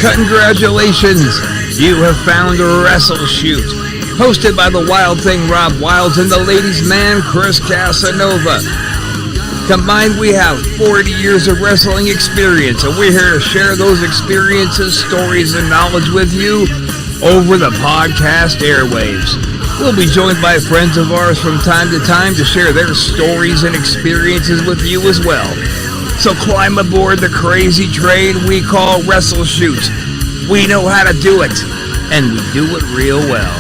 Congratulations! You have found WrestleShoot, hosted by the Wild Thing Rob Wilds and the ladies' man Chris Casanova. Combined, we have 40 years of wrestling experience, and we're here to share those experiences, stories, and knowledge with you over the podcast airwaves. We'll be joined by friends of ours from time to time to share their stories and experiences with you as well. So climb aboard the crazy train we call WrestleShoot. We know how to do it, and we do it real well.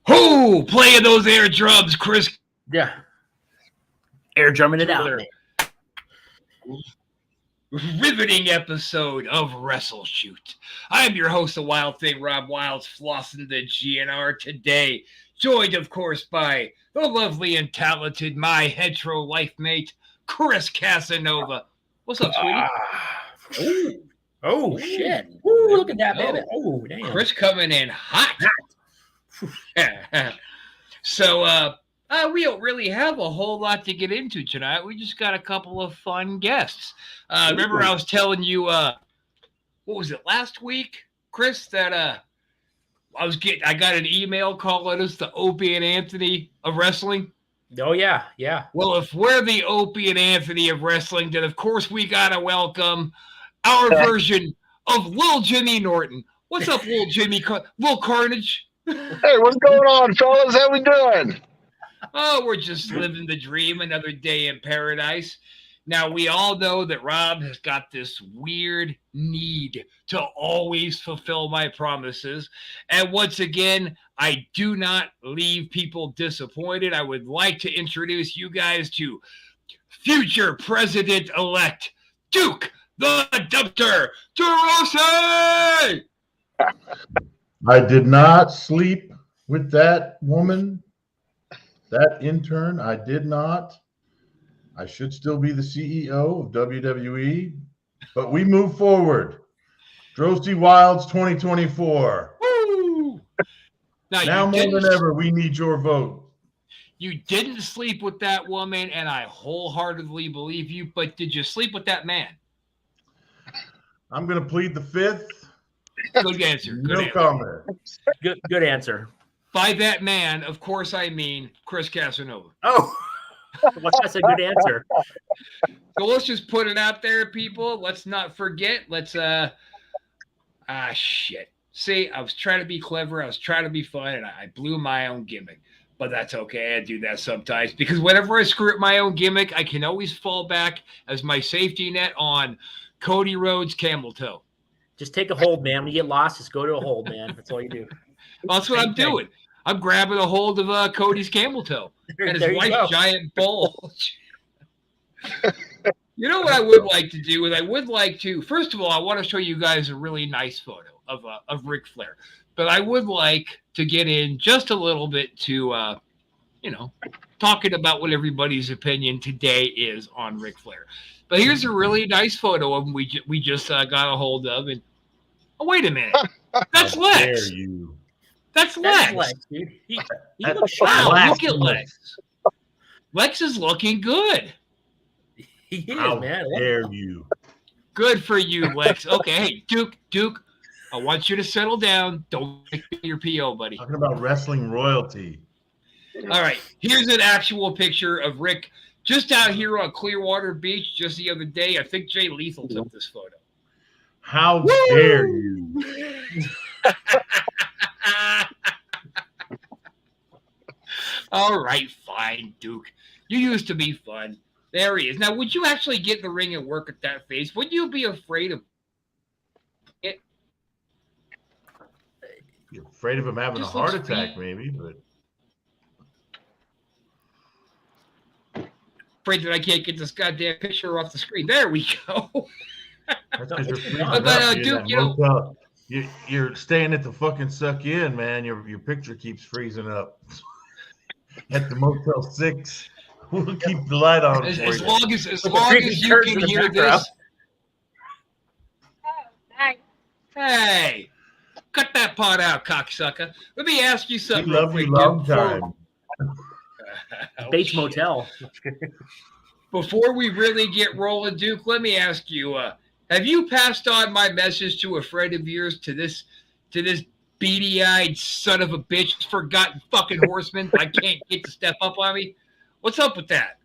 Who playing those air drums, Chris? Yeah. Air drumming it out. Riveting episode of WrestleShoot. I am your host, the Wild Thing, Rob Wilds, flossing the GNR today. Joined, of course, by the lovely and talented, my hetero life mate, Chris Casanova. What's up, sweetie? Oh, shit. Ooh, look at that, baby. Oh, damn. Chris coming in hot. So, we don't really have a whole lot to get into tonight. We just got a couple of fun guests. Remember I was telling you, what was it, last week, Chris, that I got an email calling us the Opie and Anthony of wrestling? Oh, yeah, yeah. Well, if we're the Opie and Anthony of wrestling, then of course we got to welcome our version of Lil Jimmy Norton. What's up, Lil Jimmy? Lil Carnage? Hey, what's going on, fellas? How we doing? Oh, we're just living the dream, another day in paradise. Now, we all know that Rob has got this weird need to always fulfill my promises. And once again, I do not leave people disappointed. I would like to introduce you guys to future President-elect Duke The Dumpster Droese! I did not sleep with that woman, that intern. I did not. I should still be the CEO of WWE, but we move forward. Droese Wilds 2024. Woo! Now more than ever, we need your vote. You didn't sleep with that woman, and I wholeheartedly believe you, but did you sleep with that man? I'm going to plead the fifth. Good answer. No comment. Good answer. By that man, of course, I mean Chris Casanova. Oh, well, that's a good answer. So let's just put it out there, people. Let's not forget. Shit. See, I was trying to be clever. I was trying to be fun, and I blew my own gimmick. But that's okay. I do that sometimes because whenever I screw up my own gimmick, I can always fall back as my safety net on Cody Rhodes' camel toe. Just take a hold, man. When you get lost, just go to a hold, man. That's all you do. Well, that's what I'm doing. I'm grabbing a hold of Cody's camel toe and his wife's giant bulge. You know what I would like to do is I would like to, first of all, I want to show you guys a really nice photo of Ric Flair. But I would like to get in just a little bit to, talking about what everybody's opinion today is on Ric Flair. But here's a really nice photo of him we just got a hold of. And oh, wait a minute. That's Lex. Dare you. That's Lex. Lex, dude. He looks wow, look at Lex. Lex is looking good. He is, How man. dare you? Good for you, Lex. Okay, hey, Duke, I want you to settle down. Don't make me your PO, buddy. Talking about wrestling royalty. All right, here's an actual picture of Rick just out here on Clearwater Beach just the other day. I think Jay Lethal took this photo. How dare you? All right, fine, Duke. You used to be fun. There he is. Now, would you actually get in the ring and work at that face? Would you be afraid of it? You're afraid of him having Just a heart looks attack, sweet. maybe, but Afraid that I can't get this goddamn picture off the screen. There we go. that's because you're freezing But, up. Duke, You're staying at the fucking Suck In, man. Your picture keeps freezing up. At the Motel 6. We'll keep the light on. As long as you can hear this. Hey, cut that part out, cocksucker. Let me ask you something. We love you long time. Bates Motel. Before we really get rolling, Duke, let me ask you: have you passed on my message to a friend of yours to this beady-eyed son of a bitch, forgotten fucking horseman? I can't get to step up on me. What's up with that?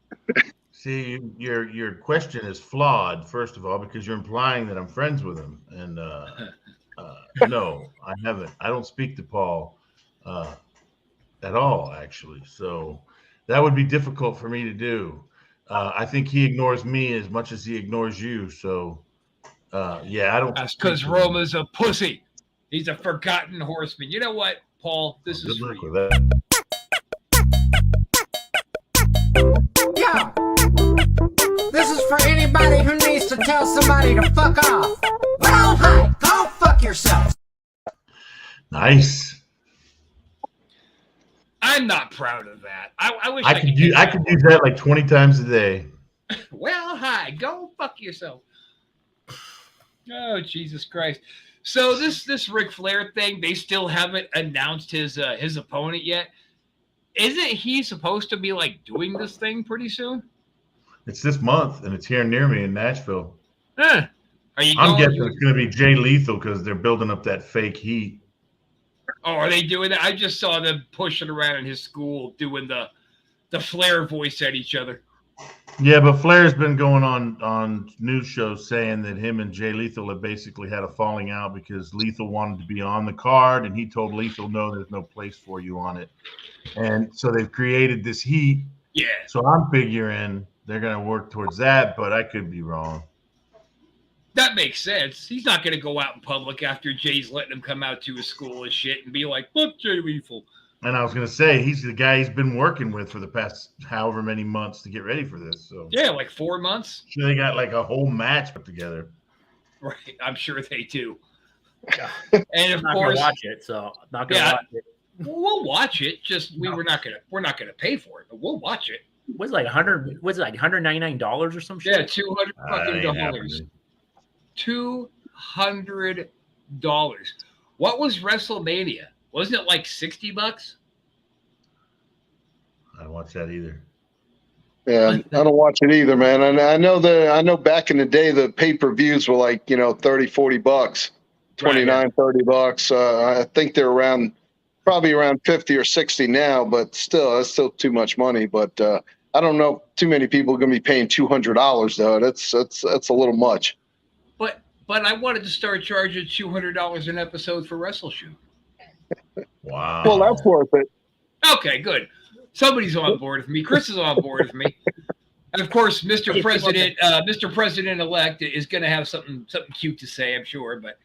See, your question is flawed, first of all, because you're implying that I'm friends with him. And no, I haven't. I don't speak to Paul at all, actually. So that would be difficult for me to do. I think he ignores me as much as he ignores you. So, yeah, I don't. That's because Roma's a pussy. He's a forgotten horseman. You know what, Paul? This is for you. Yeah. This is for anybody who needs to tell somebody to fuck off. Well, hi, go fuck yourself. Nice. I'm not proud of that. I wish I could use that like 20 times a day. Well, hi, go fuck yourself. Oh, Jesus Christ. So this Ric Flair thing, they still haven't announced his opponent yet. Isn't he supposed to be like doing this thing pretty soon? It's this month, and it's here near me in Nashville. Huh. I'm guessing it's going to be Jay Lethal because they're building up that fake heat. Oh, are they doing that? I just saw them pushing around in his school doing the Flair voice at each other. Yeah, but Flair's been going on news shows saying that him and Jay Lethal have basically had a falling out because Lethal wanted to be on the card, and he told Lethal, no, there's no place for you on it. And so they've created this heat. Yeah. So I'm figuring they're going to work towards that, but I could be wrong. That makes sense. He's not going to go out in public after Jay's letting him come out to his school and shit and be like, look, Jay Lethal. And I was going to say, he's the guy he's been working with for the past however many months to get ready for this. So yeah, like 4 months. Sure, they got like a whole match put together. Right, I'm sure they do. Yeah. And of I'm not course, gonna watch it. So I'm not gonna watch it. We'll watch it. Just we're not gonna pay for it, but we'll watch it. Was it like $100? Was it like $199 or some shit? Yeah, $200 fucking dollars. $200. What was WrestleMania? Wasn't it like $60? I don't watch that either. Yeah, I don't watch it either, man. And I know back in the day the pay-per-views were like, $30-$40, $29, $30. I think they're probably around 50 or 60 now, but still, that's still too much money. But I don't know if too many people are going to be paying $200 though. That's a little much. But I wanted to start charging $200 an episode for WrestleShoot. Wow. Well, that's worth it. Okay, good. Somebody's on board with me. Chris is on board with me. And of course, Mr. President-elect is going to have something cute to say, I'm sure. But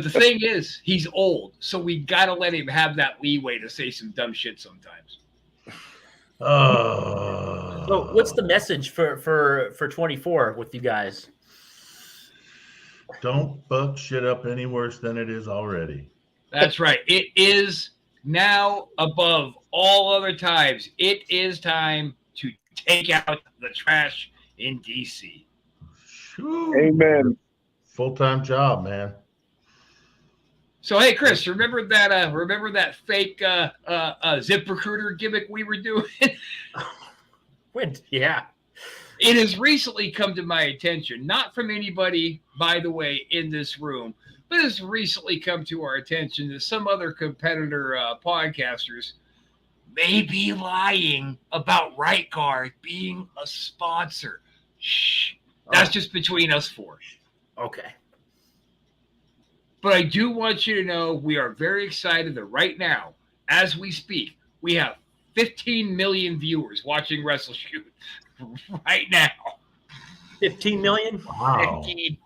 the thing is, he's old, so we got to let him have that leeway to say some dumb shit sometimes. So what's the message for 24 with you guys? Don't fuck shit up any worse than it is already. That's right. It is now above all other times. It is time to take out the trash in DC. Amen. Full-time job, man. So hey, Chris, remember that fake ZipRecruiter gimmick we were doing? Yeah. It has recently come to my attention, not from anybody, by the way, in this room, but has recently come to our attention that some other competitor podcasters may be lying about Right Guard being a sponsor. Shh. That's just between us four. Okay. But I do want you to know we are very excited that right now, as we speak, we have 15 million viewers watching WrestleShoot right now. 15 million? Wow. 15 million.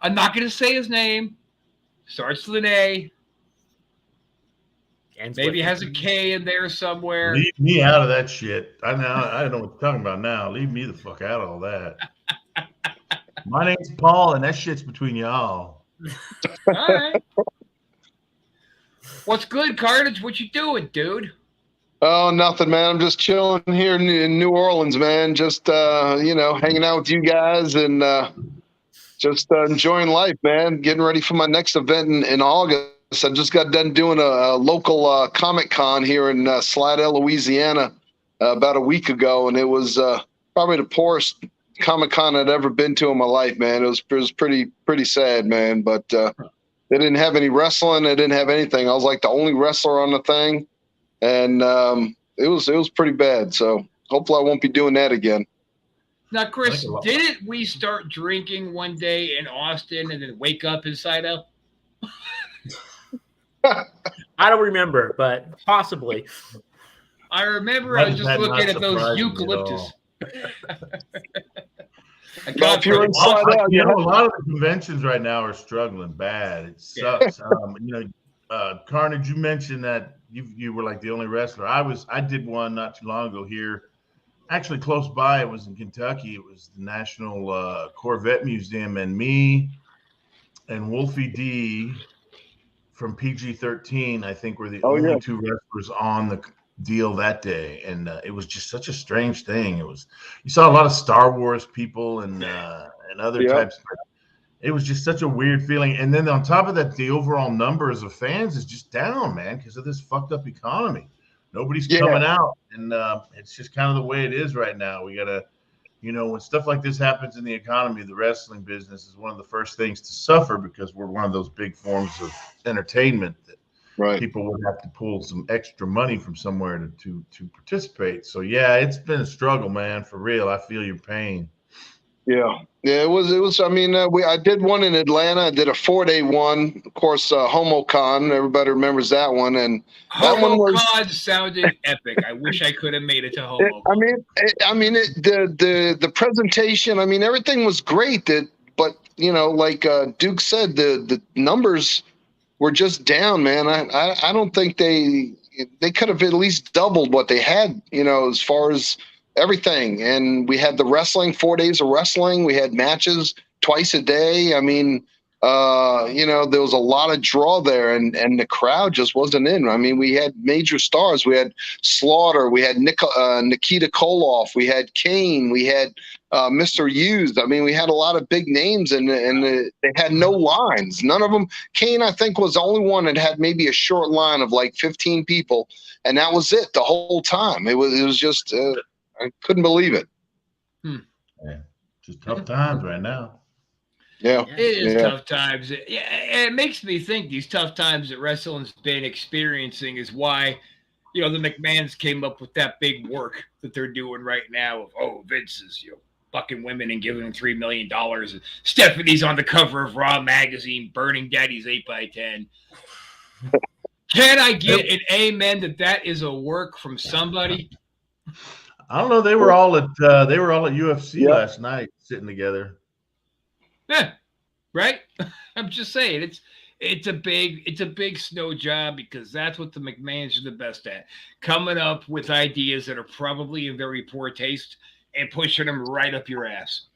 I'm not going to say his name. Starts with an A. And maybe has a K in there somewhere. Leave me out of that shit. I know what you're talking about now. Leave me the fuck out of all that. My name's Paul, and that shit's between y'all. All right. What's good, Carnage? What you doing, dude? Oh, nothing, man. I'm just chilling here in New Orleans, man. Just, hanging out with you guys and just enjoying life, man. Getting ready for my next event in August I just got done doing a local Comic Con here in Slidell, Louisiana, about a week ago, and it was probably the poorest Comic Con I'd ever been to in my life, man. It was pretty sad, man. But they didn't have any wrestling. They didn't have anything. I was like the only wrestler on the thing, and it was pretty bad. So hopefully I won't be doing that again. Now, Chris, didn't we start drinking one day in Austin and then wake up in Slidell? I don't remember, but possibly. I remember I was just looking at those eucalyptus. If you're inside out, a lot of the conventions right now are struggling bad. It sucks. Carnage, you mentioned that you were like the only wrestler. I did one not too long ago here. Actually, close by, it was in Kentucky. It was the National Corvette Museum, and me and Wolfie D from PG-13, I think, were the only two wrestlers on the deal that day, and it was just such a strange thing. You saw a lot of Star Wars people and other types. But it was just such a weird feeling. And then on top of that, the overall numbers of fans is just down, man, because of this fucked up economy. Nobody's coming out, and it's just kind of the way it is right now. We gotta, when stuff like this happens in the economy, the wrestling business is one of the first things to suffer because we're one of those big forms of entertainment that people would have to pull some extra money from somewhere to participate. So yeah, it's been a struggle, man, for real. I feel your pain. Yeah, it was. I mean, I did one in Atlanta. I did a 4-day one, of course. HomoCon, everybody remembers that one. And that one sounded epic. I wish I could have made it to HomoCon. The presentation. I mean, everything was great. But like Duke said, the numbers were just down, man. I don't think they could have at least doubled what they had, as far as everything. And we had the wrestling, 4 days of wrestling. We had matches twice a day. I mean, there was a lot of draw there, and the crowd just wasn't in. I mean, we had major stars. We had Slaughter. We had Nikita Koloff. We had Kane. We had Mr. Hughes. I mean, we had a lot of big names, and they had no lines. None of them. Kane, I think, was the only one that had maybe a short line of like 15 people, and that was it the whole time. It was just I couldn't believe it. Yeah, just tough times right now. Yeah, it is tough times. It makes me think these tough times that wrestling's been experiencing is why, the McMahons came up with that big work that they're doing right now of Vince is fucking women and giving them $3 million, and Stephanie's on the cover of Raw magazine burning Daddy's 8x10. Can I get an amen that is a work from somebody? I don't know. They were all at UFC last night, sitting together. Yeah, right. I'm just saying it's a big snow job, because that's what the McMahons are the best at, coming up with ideas that are probably in very poor taste and pushing them right up your ass.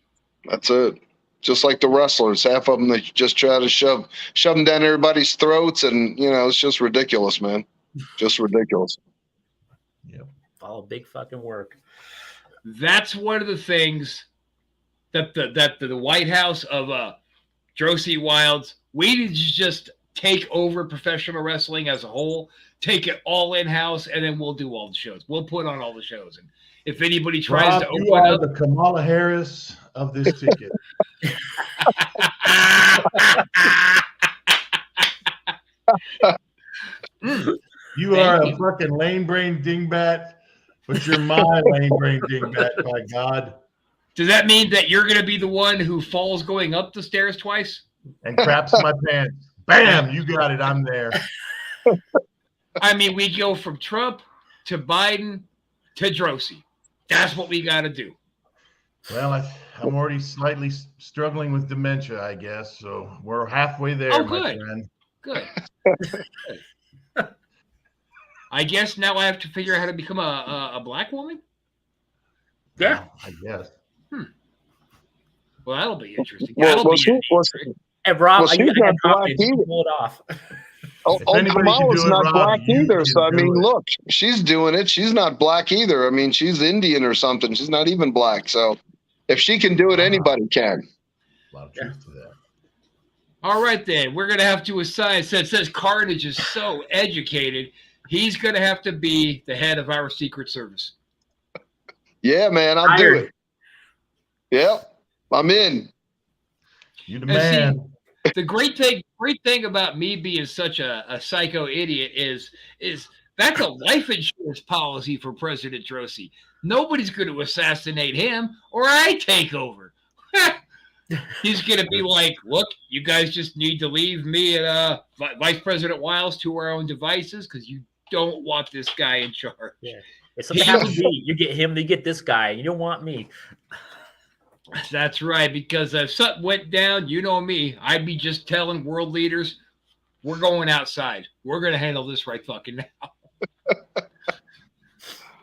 That's it. Just like the wrestlers, half of them, they just try to shove them down everybody's throats, and it's just ridiculous, man. Just ridiculous. Yep. All big fucking work. That's one of the things that the White House of Droese Wilds, we need to just take over professional wrestling as a whole, take it all in-house, and then we'll do all the shows. We'll put on all the shows. And if anybody tries to open up the Kamala Harris of this ticket. You are a fucking lame brain dingbat, but you're my lame brain dingbat, by God. Does that mean that you're going to be the one who falls going up the stairs twice? And craps my pants. Bam! You got it. I'm there. I mean, we go from Trump to Biden to Droese. That's what we got to do. Well, I'm already slightly struggling with dementia, I guess. So we're halfway there, my friend. Good. I guess now I have to figure out how to become a black woman? Yeah. I guess. Well, that'll be interesting. And Rob, she's not black either. Pull it off. Kamala's not black either. So, I mean, look, she's doing it. She's not black either. I mean, she's Indian or something. She's not even black. So if she can do it, anybody can. A lot of truth to that. All right, then. We're going to have to assign, since Carnage is so educated, he's going to have to be the head of our Secret Service. Yeah, man, I'll do it. Yep, I'm in. You the man. See, the great thing about me being such a psycho idiot is that's a life insurance policy for President Droese. Nobody's going to assassinate him, or I take over. He's going to be like, look, you guys just need to leave me and Vice President Wiles to our own devices because you don't want this guy in charge. Yeah. If something happens to me, you get him, you get this guy. You don't want me. That's right, because if something went down, you know me, I'd be just telling world leaders, we're going outside. We're going to handle this right fucking now.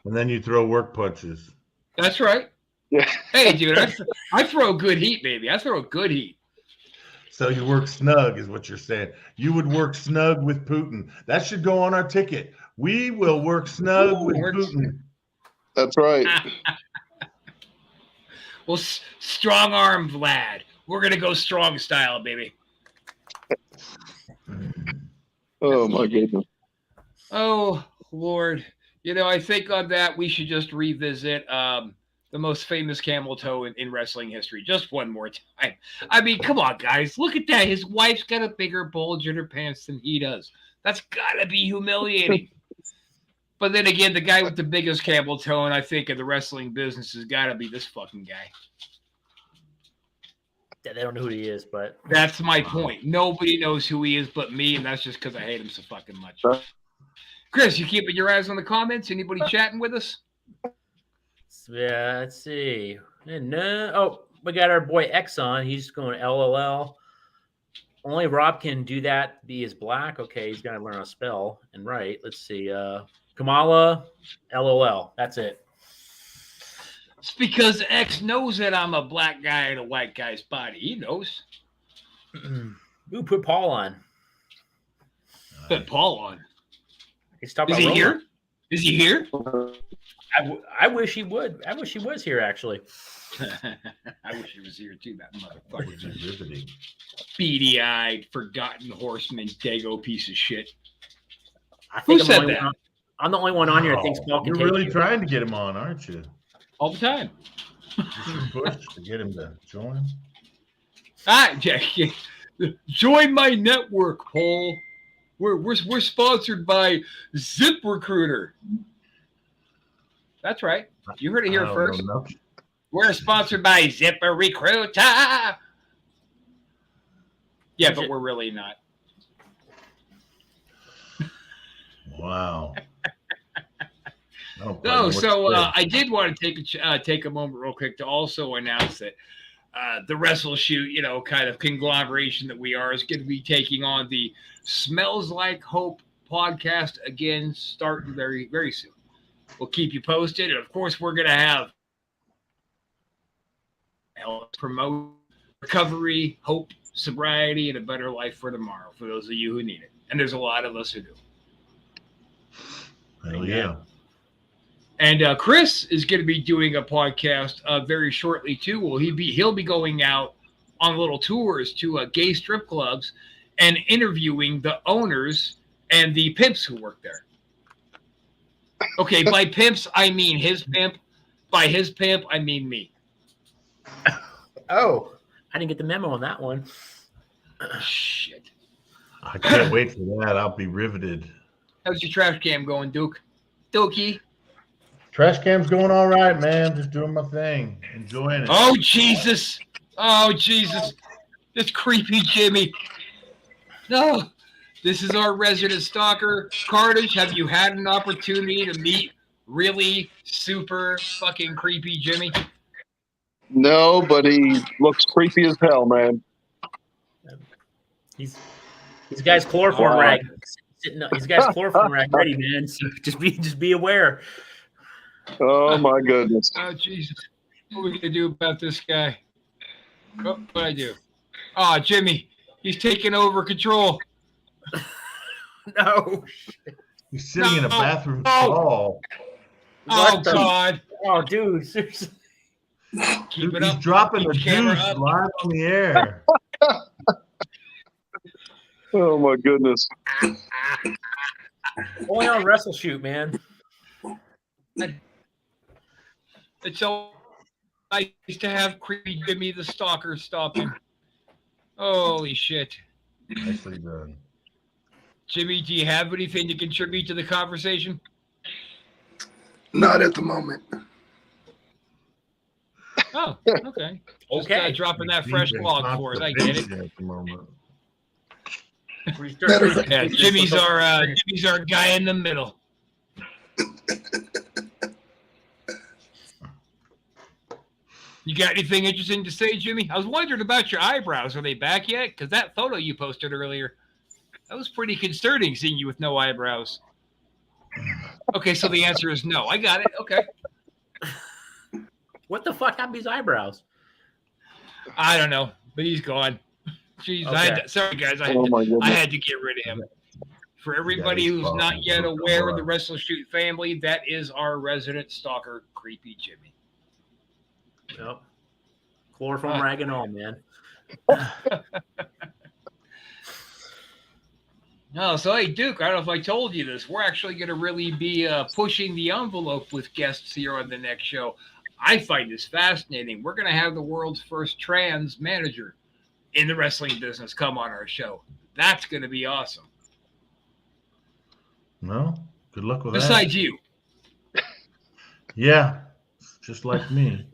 And then you throw work punches. That's right. Yeah. Hey, dude, I throw good heat, baby. I throw good heat. So you work snug is what you're saying. You would work snug with Putin. That should go on our ticket. We will work snug with Putin. That's right. Well, strong arm, Vlad. We're going to go strong style, baby. Oh, my goodness. Oh, Lord. You know, I think on that we should just revisit the most famous camel toe in wrestling history just one more time. I mean, come on, guys. Look at that. His wife's got a bigger bulge in her pants than he does. That's got to be humiliating. But then again, the guy with the biggest camel toe, and I think in the wrestling business, has got to be this fucking guy. Yeah, they don't know who he is, but that's my point. Nobody knows who he is but me, and that's just because I hate him so fucking much. Chris, you keeping your eyes on the comments? Anybody chatting with us? Yeah, let's see. Oh, we got our boy X on. He's going LOL. Only Rob can do that. B is black. Okay, he's got to learn how to spell and write. Let's see. Kamala, LOL. That's it. It's because X knows that I'm a black guy in a white guy's body. He knows. Ooh, put Paul on. Put Paul on. Is he here? Is he here? I wish he would. I wish he was here, actually. I wish he was here too, that motherfucker. Beady-eyed, forgotten horseman, dago piece of shit. I think Who said that? I'm the only one on here that thinks Paul can You're really trying to get him on, aren't you? All the time. You should push to get him to join. Join my network, Paul. We're sponsored by ZipRecruiter. That's right. You heard it here first. We're sponsored by ZipRecruiter. Yeah, but we're really not. Wow. I did want to take a moment real quick to also announce that the WrestleShoot, kind of conglomeration that we are, is going to be taking on the Smells Like Hope podcast again, starting very, very soon. We'll keep you posted. And, of course, we're going to have promote recovery, hope, sobriety, and a better life for tomorrow for those of you who need it. And there's a lot of us who do. Hell yeah. And Chris is going to be doing a podcast very shortly too. He'll be going out on little tours to gay strip clubs and interviewing the owners and the pimps who work there. Okay, by pimps I mean his pimp. By his pimp I mean me. Oh, I didn't get the memo on that one. Shit. I can't wait for that. I'll be riveted. How's your trash cam going, Duke? Dookie? Trash cam's going all right, man. Just doing my thing. Enjoying it. Oh, Jesus. Oh, Jesus. This creepy Jimmy. No. This is our resident stalker. Carnage, have you had an opportunity to meet really super fucking creepy Jimmy? No, but he looks creepy as hell, man. He's guy's chloroform rag. He's got his chloroform rag ready, man. So just be aware. Oh my goodness. Oh Jesus. What are we gonna do about this guy? Oh, what I do? Oh, Jimmy, he's taking over control. No. He's sitting in a bathroom stall. Oh God. Oh, dude, seriously. Keep it He's up. dropping Keep the camera juice up. live on the air. Oh my goodness. Only on WrestleShoot, man. It's so nice to have Creepy Jimmy the Stalker stop him. Holy shit. Nicely done. Jimmy, do you have anything to contribute to the conversation? Not at the moment. Oh, okay. Just, Okay. dropping that fresh log for us. I get it. At the moment. Yeah, Jimmy's our guy in the middle. You got anything interesting to say, Jimmy? I was wondering about your eyebrows. Are they back yet? Because that photo you posted earlier, that was pretty concerning seeing you with no eyebrows. Okay, so the answer is no. I got it. Okay. What the fuck happened to his eyebrows? I don't know, but he's gone. Jeez, Okay. sorry guys, I had to get rid of him. For everybody who's not yet aware of the WrestleShoot family, that is our resident stalker, Creepy Jimmy. Yep. Chloroform rag and all, man. No, so hey, Duke, I don't know if I told you this. We're actually going to really be pushing the envelope with guests here on the next show. I find this fascinating. We're going to have the world's first trans manager in the wrestling business come on our show. That's going to be awesome. No, good luck with Besides that. you. Yeah, just like me.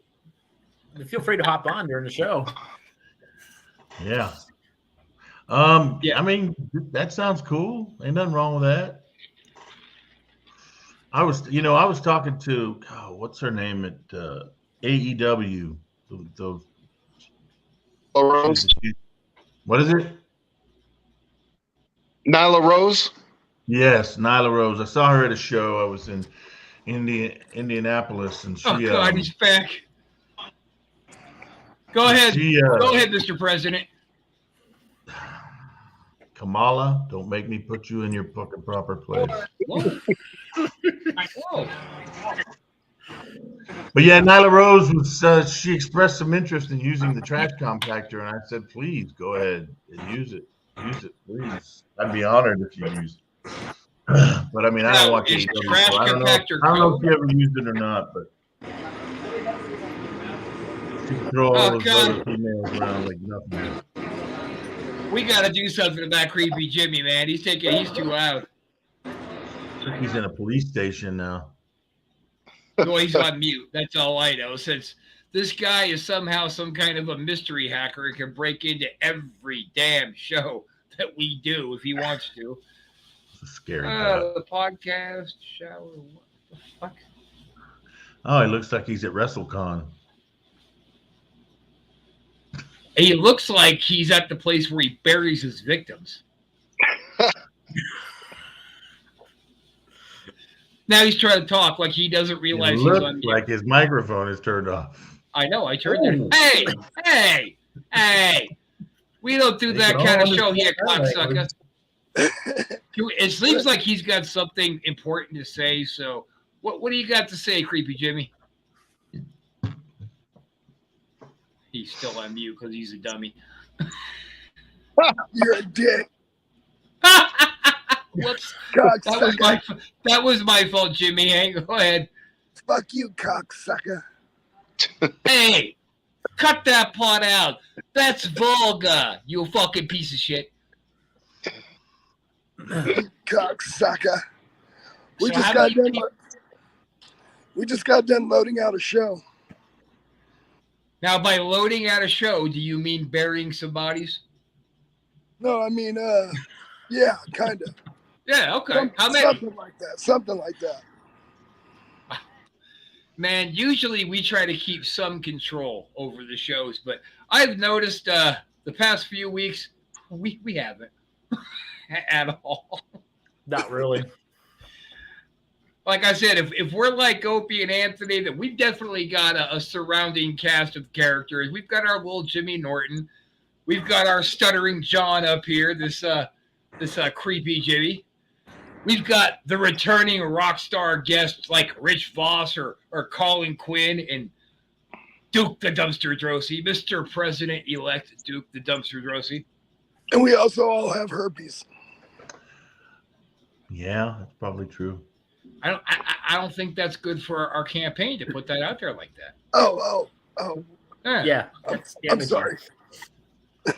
Feel free to hop on during the show. Yeah. Yeah. I mean, that sounds cool. Ain't nothing wrong with that. I was talking to what's her name at AEW. Those Rose? What is it? Nyla Rose? Yes, Nyla Rose. I saw her at a show. I was in Indianapolis, and she. Oh God, he's back. Go ahead. Go ahead, Mr. President. Kamala, don't make me put you in your fucking proper place. Whoa. Whoa. But yeah, Nyla Rose was. She expressed some interest in using the trash compactor, and I said, "Please go ahead and use it. Use it, please. I'd be honored if you used it." But I mean, I don't watch Is AEW, trash so I don't know compactor if you ever used it or not, but she can throw all those other females around like nothing. We got to do something about Creepy Jimmy, man. He's too loud. I think he's in a police station now. No, he's on mute. That's all I know. Since this guy is somehow some kind of a mystery hacker and can break into every damn show that we do if he wants to. It's a scary guy. The podcast, shower, what the fuck? Oh, he looks like he's at WrestleCon. He looks like he's at the place where he buries his victims. Now he's trying to talk like he doesn't realize he's on mute. Like his microphone is turned off. I know. I turned it. Hey! We don't do that kind of show here, cocksucker. It seems like he's got something important to say. So, what do you got to say, Creepy Jimmy? He's still on mute because he's a dummy. You're a dick. Whoops. Cocksucker. That was my fault, Jimmy. Hey, go ahead. Fuck you, cocksucker. Hey, cut that part out. That's vulgar, you fucking piece of shit. Cocksucker. We So just got done loading out a show. Now, by loading out a show, do you mean burying some bodies? No, I mean, yeah, kind of. Yeah, okay. How many? Something like that. Man, usually we try to keep some control over the shows, but I've noticed the past few weeks we haven't at all. Not really. Like I said, if we're like Opie and Anthony, that we've definitely got a surrounding cast of characters. We've got our little Jimmy Norton. We've got our stuttering John up here, this creepy Jimmy. We've got the returning rock star guests like Rich Voss or Colin Quinn and Duke the Dumpster Droese, Mr. President-elect Duke the Dumpster Droese. And we also all have herpes. Yeah, that's probably true. I don't think that's good for our campaign to put that out there like that. Oh. Yeah, that's I'm damaging. sorry.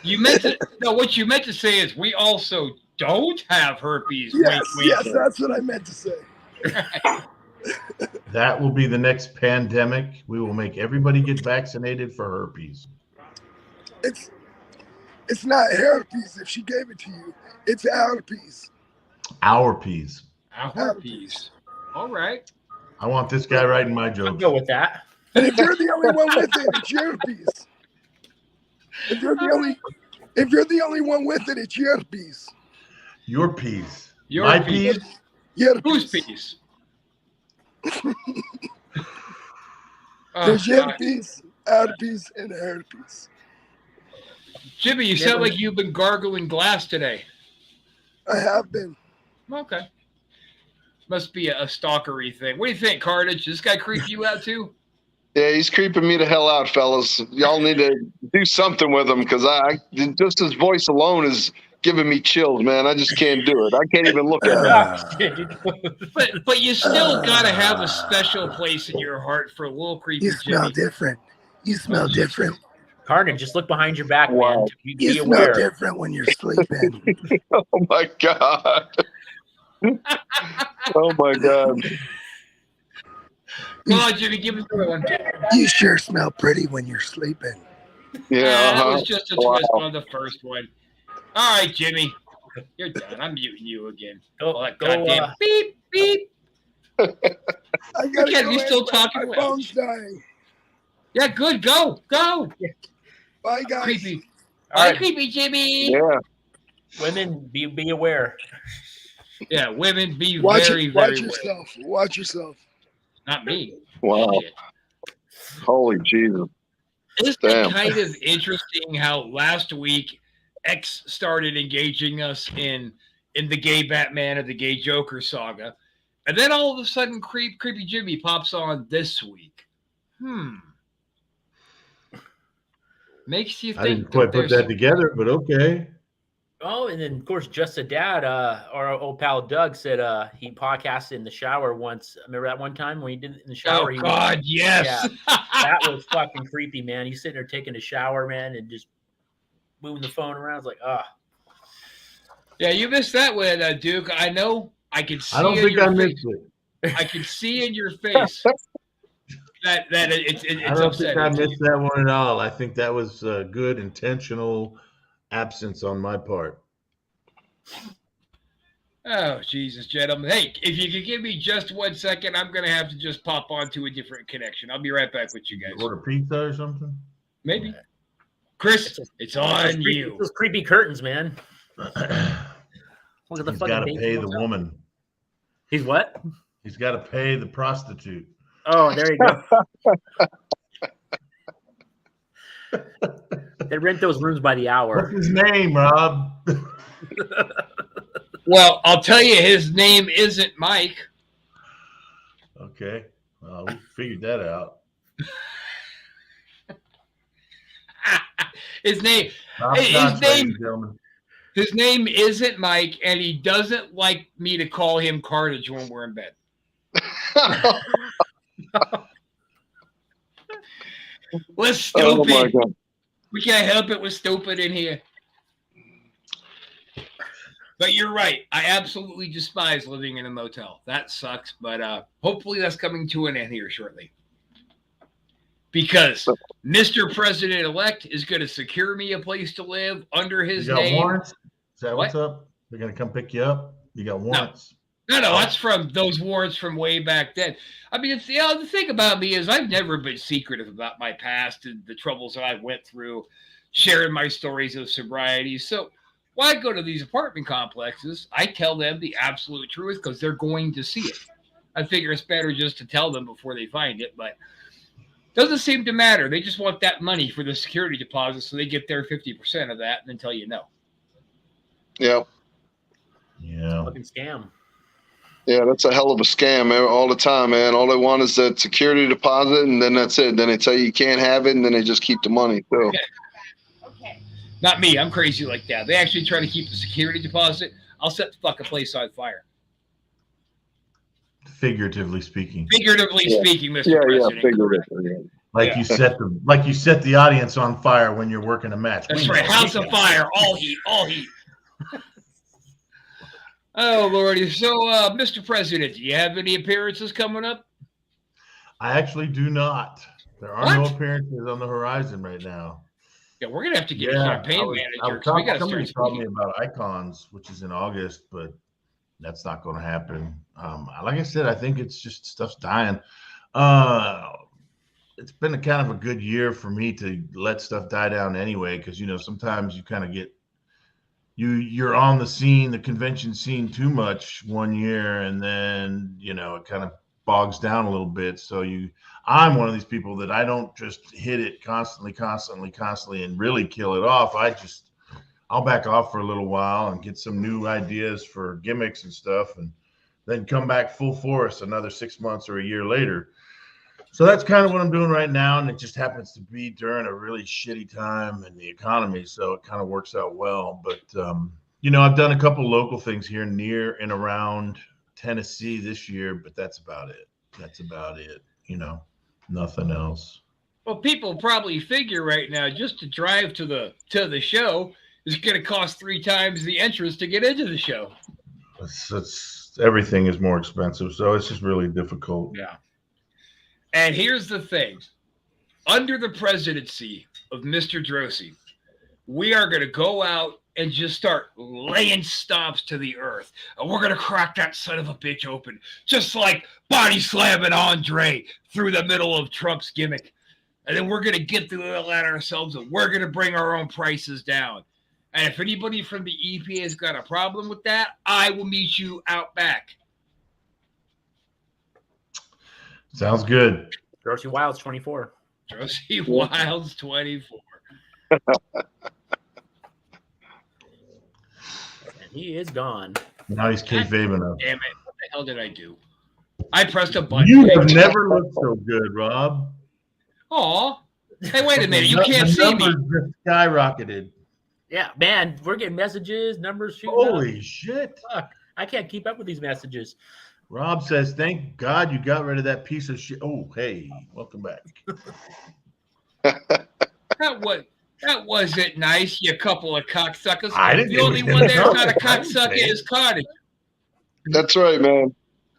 You meant to no. What you meant to say is we also don't have herpes. Yes, wink, yes, that's what I meant to say. That will be the next pandemic. We will make everybody get vaccinated for herpes. It's not herpes if she gave it to you. It's herpes. Our peas. Our herpes. All right. I want this guy writing my I'll jokes. go with that. And if you're the only one with it, it's your piece. If you're the only one with it, it's your piece. Your peas. Your My peas. peas. Your Whose piece. piece? There's your piece, our piece, and her piece. Jimmy, you sound like you've been gargling glass today. I have been. Okay. Must be a stalkery thing. What do you think, Carnage? This guy creep you out too? Yeah, he's creeping me the hell out, fellas. Y'all need to do something with him because just his voice alone is giving me chills, man. I just can't do it. I can't even look at him. But you still gotta have a special place in your heart for a little creepy You smell Jimmy. different. You smell different. Carnage, just look behind your back, Wow. man. You Be smell aware. different when you're sleeping. Oh my god. Oh my god. Come on, Jimmy, give us another one. You sure smell pretty when you're sleeping. Yeah. That Uh-huh. was just a Wow. twist on the first one. All right, Jimmy. You're done. I'm muting you again. Go, Oh, that go, goddamn beep, beep. I gotta Ken, go you still in. talking? My phone's dying. Yeah, good. Go. Bye, guys. Creepy. All All right, right. creepy Jimmy. Yeah. women, be aware. Yeah, women be Watch very, very well. yourself. Watch yourself. Not me. Wow. Shit. Holy Jesus. Isn't Damn. it kind of interesting how last week X started engaging us in the gay Batman or the gay Joker saga, and then all of a sudden creepy Jimmy pops on this week. Makes you think. I didn't quite put that together, but okay. Oh, and then of course, Just a Dad, our old pal Doug said he podcasted in the shower once. Remember that one time when he did it in the shower? Oh God, yes. That was fucking creepy, man. He's sitting there taking a shower, man, and just moving the phone around. It's like, Yeah, you missed that one, Duke. I know. I can see. I don't think I missed it. I can see in your face that it's I don't think I upsetting. missed that one at all. I think that was a good intentional absence on my part. Oh, Jesus, gentlemen. Hey, if you could give me just 1 second, I'm going to have to just pop onto a different connection. I'll be right back with you guys. Order pizza or something? Maybe. Chris, it's on you. those creepy curtains, man. Look at the He's fucking got to dainty pay the hotel. woman. He's what? He's got to pay the prostitute. Oh, there you go. They rent those rooms by the hour. What's his name, Rob? Well, I'll tell you, his name isn't Mike. Okay. Well, we figured that out. His name, Top Hey, his notch, name- ladies and gentlemen. his name isn't Mike, and he doesn't like me to call him Carnage when we're in bed. We're Oh my stupid. god. We can't help it. We're stupid in here. But you're right. I absolutely despise living in a motel. That sucks. But hopefully that's coming to an end here shortly. Because Mr. President-elect is going to secure me a place to live under his You got name. warrants? Is that What? what's up? They're going to come pick you up? You got warrants? No, that's from those warrants from way back then. I mean, it's, the thing about me is I've never been secretive about my past and the troubles that I went through, sharing my stories of sobriety. So why go to these apartment complexes? I tell them the absolute truth because they're going to see it. I figure it's better just to tell them before they find it, but it doesn't seem to matter. They just want that money for the security deposit, so they get their 50% of that and then tell you no. Yep. Yeah. Fucking scam. Yeah, that's a hell of a scam, man, all the time, man. All they want is that security deposit, and then that's it. Then they tell you you can't have it, and then they just keep the money too. Okay. Not me. I'm crazy like that. They actually try to keep the security deposit. I'll set the fucking place on fire. Figuratively speaking. Figuratively speaking, Mr. President. Figuratively. Like you set the audience on fire when you're working a match. That's right. House of fire. All heat. All heat. Oh, Lordy. So, Mr. President, do you have any appearances coming up? I actually do not. There are no appearances on the horizon right now. Yeah, we're gonna have to get a campaign manager. We got to start talking about Icons, which is in August, but that's not going to happen. Like I said, I think it's just stuff's dying. It's been a kind of a good year for me to let stuff die down anyway, because sometimes you kind of get you're on the scene, the convention scene too much one year, and then it kind of bogs down a little bit. So I'm one of these people that I don't just hit it constantly and really kill it off. I'll back off for a little while and get some new ideas for gimmicks and stuff, and then come back full force another 6 months or a year later. So that's kind of what I'm doing right now, and it just happens to be during a really shitty time in the economy, so it kind of works out well. But I've done a couple local things here near and around Tennessee this year, but that's about it. Nothing else. Well, people probably figure right now just to drive to the show is going to cost 3 times the entrance to get into the show. Everything is more expensive, so it's just really difficult. Yeah. And here's the thing. Under the presidency of Mr. Droese, we are going to go out and just start laying stomps to the earth. And we're going to crack that son of a bitch open, just like body slamming Andre through the middle of Trump's gimmick. And then we're going to get through all that ourselves, and we're going to bring our own prices down. And if anybody from the EPA has got a problem with that, I will meet you out back. Sounds good. Droese Wilds 24. Droese Wilds 24. And he is gone. Now he's kayfabing up. Damn it. What the hell did I do? I pressed a button. You have never looked so good, Rob. Aw. Hey, wait a minute. You can't see me. Just skyrocketed. Yeah, man, we're getting messages, numbers shooting Holy up. shit. Fuck, I can't keep up with these messages. Rob says, thank God you got rid of that piece of shit. Oh, hey, welcome back. That wasn't nice, you couple of cocksuckers. I didn't the only one there's not a cocksucker is Carnage. That's right, man.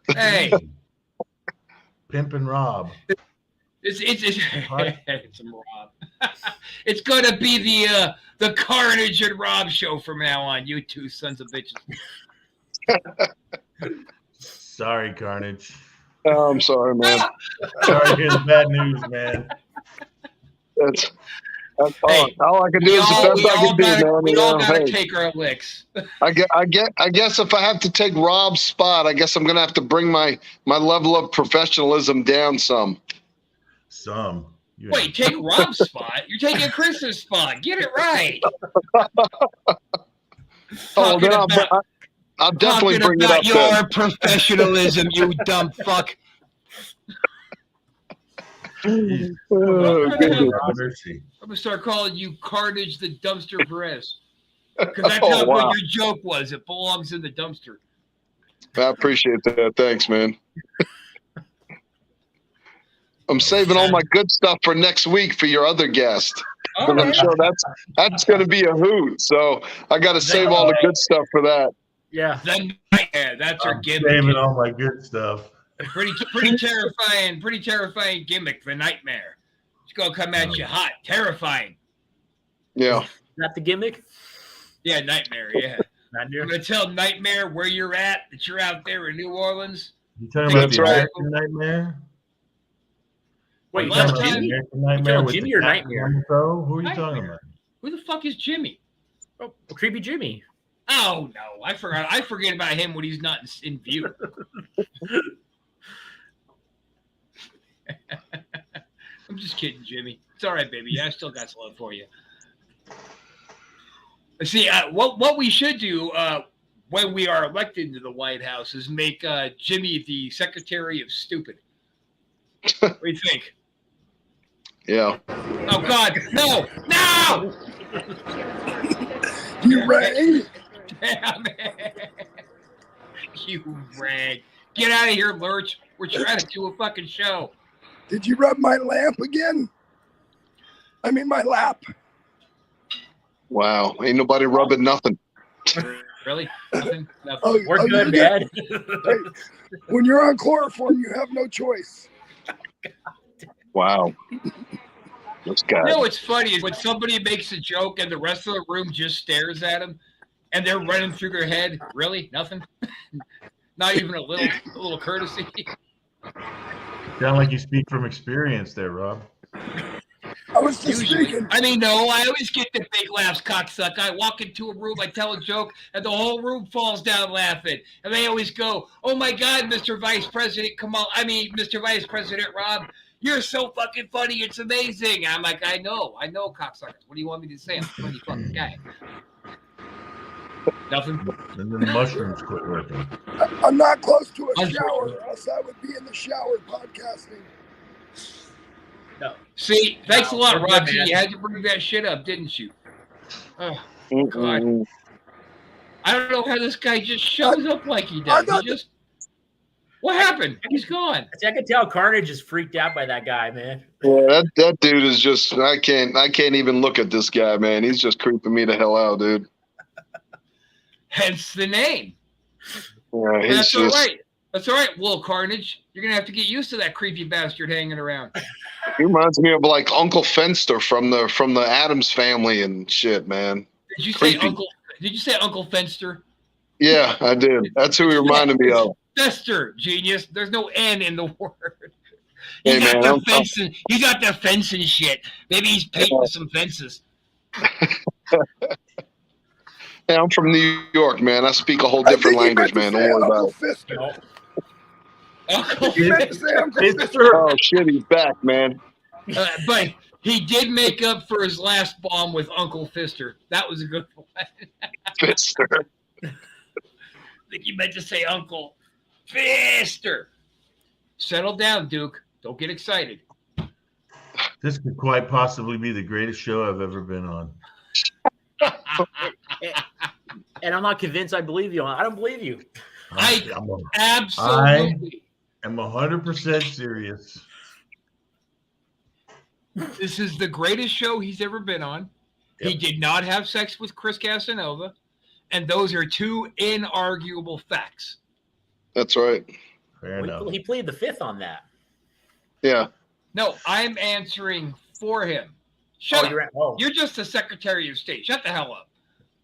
Hey. Pimpin' Rob. It's Rob. It's gonna be the Carnage and Rob show from now on. You two sons of bitches. Sorry, Carnage. Oh, I'm sorry, man. Sorry to hear the bad news, man. That's all I can do is the best I can do, man. We all gotta take our licks. I guess if I have to take Rob's spot, I guess I'm gonna have to bring my level of professionalism down some. Wait, take Rob's spot? You're taking Chris's spot. Get it right. I'll definitely bring it up. Your professionalism, you dumb fuck. I'm gonna start calling you Carnage the Dumpster Perez, because that's how good your joke was. It belongs in the dumpster. I appreciate that. Thanks, man. I'm saving all my good stuff for next week for your other guest. Right. I'm sure that's going to be a hoot. So I got to save all the good stuff for that. Yeah, that's our gimmick. Saving all my good stuff. Pretty terrifying gimmick. The Nightmare. It's gonna come at you hot, terrifying. Yeah. Not the gimmick. Yeah, Nightmare. Yeah. I'm gonna tell Nightmare where you're at. That you're out there in New Orleans. You talking about the American Nightmare? Wait, last time? American Nightmare with Jimmy or Nightmare? Who are you talking about? Who the fuck is Jimmy? Oh, Creepy Jimmy. Oh no, I forget about him when he's not in view. I'm just kidding, Jimmy. It's all right, baby. I still got love for you. See, what we should do when we are elected to the White House is make Jimmy the Secretary of Stupid. What do you think? Yeah. Oh God, no! You rang? Damn it. You rang. Get out of here, Lurch. We're trying to do a fucking show. Did you rub my lamp again? I mean, my lap. Wow, ain't nobody rubbing nothing. Really? Nothing? Nothing. Oh, We're oh, good, you get- man. Hey, when you're on chloroform, you have no choice. Wow, this guy. You know what's funny is when somebody makes a joke and the rest of the room just stares at them and they're running through their head. Really? Nothing? Not even a little courtesy? Sound like you speak from experience there, Rob. I was just Usually. thinking. I mean, no, I always get the big laughs, cocksucker. I walk into a room, I tell a joke, and the whole room falls down laughing. And they always go, "Oh my God, Mr. Vice President, Mr. Vice President Rob, you're so fucking funny. It's amazing." I'm like, I know, cocksuckers. What do you want me to say? I'm a funny fucking guy. Nothing. And then the mushrooms quit working. I'm not close to a Unfortunately. shower, or else I would be in the shower podcasting. No. See, thanks a No, lot, we're good, Roxy. man. You had to bring that shit up, didn't you? Oh, God. Mm-mm. I don't know how this guy just shows up like he I does. thought He just. What happened? He's gone. See, I can tell Carnage is freaked out by that guy, man. Yeah, that dude is just. I can't even look at this guy, man. He's just creeping me the hell out, dude. Hence the name. Yeah, he's That's all just. right. That's all right, Will Carnage. You're gonna have to get used to that creepy bastard hanging around. He reminds me of like Uncle Fenster from the Addams Family and shit, man. Did you say Creepy. Uncle? Did you say Uncle Fenster? Yeah, I did. That's who he reminded me of. Fester, genius. There's no N in the word. Hey, He got man, the fencing. He got the fencing shit. Maybe he's painting some fences. Hey, I'm from New York, man. I speak a whole I different think he language, meant to man. say Don't worry about Uncle it. Fister. No. Uncle He meant to say Uncle It's Fister. Oh shit, he's back, man. But he did make up for his last bomb with Uncle Fister. That was a good one. Fister. I think you meant to say Uncle Fister. Settle down, Duke. Don't get excited. This could quite possibly be the greatest show I've ever been on. And I'm not convinced I believe you. I don't believe you. Absolutely. I'm 100% serious. This is the greatest show he's ever been on. Yep. He did not have sex with Chris Casanova. And those are two inarguable facts. That's right. Fair enough. He pleaded the fifth on that. Yeah. No, I'm answering for him. Shut up. You're just the Secretary of State. Shut the hell up.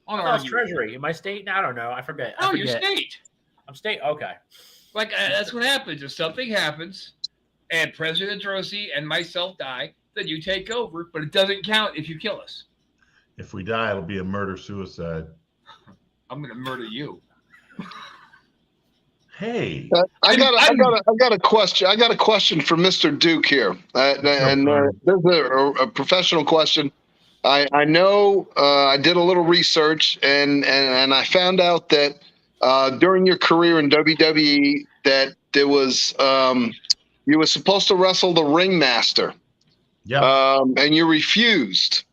I was Treasury. Am I state? I don't know. I forget. No, you're state. I'm state. Okay. Like, that's what happens. If something happens and President Droese and myself die, then you take over. But it doesn't count if you kill us. If we die, it'll be a murder-suicide. I'm going to murder you. Hey. I got a question. I got a question for Mr. Duke here. There's a professional question. I know I did a little research and I found out that during your career in WWE that there was you were supposed to wrestle the Ringmaster. Yeah. And you refused.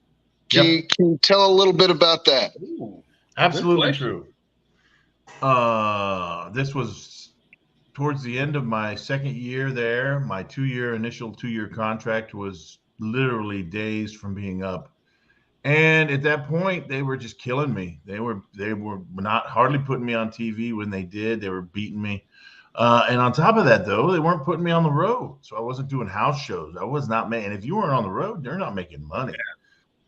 Yep. Can you tell a little bit about that? Ooh. Absolutely true. This was towards the end of my second year there. My initial two-year contract was literally days from being up. And at that point, they were just killing me. They were not hardly putting me on TV when they did. They were beating me. And on top of that, though, they weren't putting me on the road. So I wasn't doing house shows. I was not making. If you weren't on the road, you're not making money.